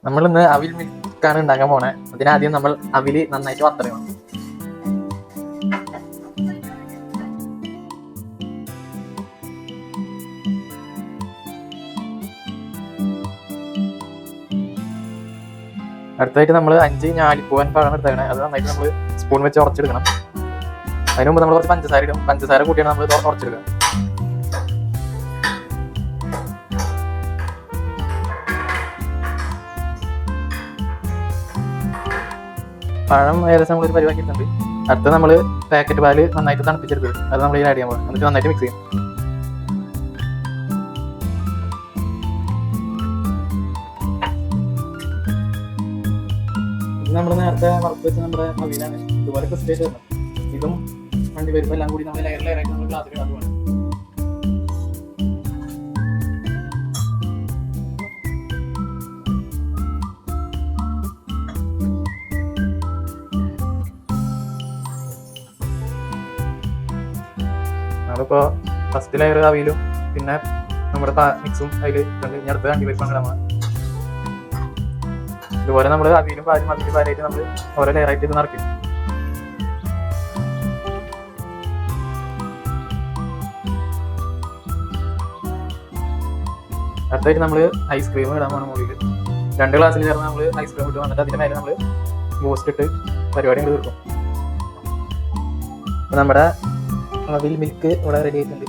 നമ്മൾ ഇന്ന് അവിൽ മിൽക്കാണ് ഉണ്ടാക്കാൻ പോണേ. അതിനാദ്യം നമ്മൾ അവില് നന്നായിട്ട് വറുത്തെടുക്കണം. അടുത്തായിട്ട് നമ്മൾ 5 ഞാലിപ്പൂവൻ പഴം എടുത്തേക്കണേ. അത് നന്നായിട്ട് നമ്മൾ സ്പൂൺ വെച്ച് ഉറച്ചെടുക്കണം. അതിന് മുമ്പ് നമ്മൾ കുറച്ച് പഞ്ചസാര ഇടും. പഞ്ചസാര കൂട്ടിയാണ് നമ്മൾ ഉറച്ചെടുക്കുക. പഴം ഏകദേശം നമ്മളൊരു പരിവാക്കിയിട്ടുണ്ട്. അടുത്ത് നമ്മൾ പാക്കറ്റ് പാല് നന്നായിട്ട് തണുപ്പിച്ചെടുത്തത് അത് നമ്മൾ ആഡ് ചെയ്യാൻ പോകും. എന്നിട്ട് നന്നായിട്ട് മിക്സ് ചെയ്യും. ഇത് നമ്മൾ നേരത്തെ വറുത്ത് വെച്ച നമ്മുടെ അവിലാണ്. ഇതുപോലെ ക്രിസ്പി ആയിട്ട് വരണം. ഇതും അണ്ടിപ്പരിപ്പും എല്ലാം കൂടി നമ്മൾ ലെയർ ലെയറായിട്ട് നമ്മൾ ഗ്ലാസ്സിൽ ഇടാൻ പോകണം. നമ്മളിപ്പോൾ ഫസ്റ്റ് ലെയർ അവിയിലും പിന്നെ നമ്മുടെ മിക്സും അതിൽ ഇട്ടുണ്ട്. ഇനി അടുത്ത് അണ്ടിപ്പരിപ്പാണ് ഇടാൻ പോകുന്നത്. ഇതുപോലെ നമ്മൾ അവിയിലും പാലും അതിലും പാലായിട്ട് നമ്മൾ ഓരോ ലെയറായിട്ട് ഇത് നിറയ്ക്കും. അടുത്തായിട്ട് നമ്മൾ ഐസ്ക്രീം ഇടാൻ പോകണം. മുകളിൽ 2 ഗ്ലാസ്സിൽ ചേർന്ന് നമ്മൾ ഐസ്ക്രീം ഇട്ട് വന്നിട്ട് അതിൻ്റെ മേലെ നമ്മൾ ബൂസ്റ്റ് ഇട്ട് പരിപാടി കൊണ്ട് തീർക്കും. അപ്പോൾ നമ്മുടെ അവിൽ മിൽക്ക് ഇവിടെ റെഡി ആയിട്ടുണ്ട്.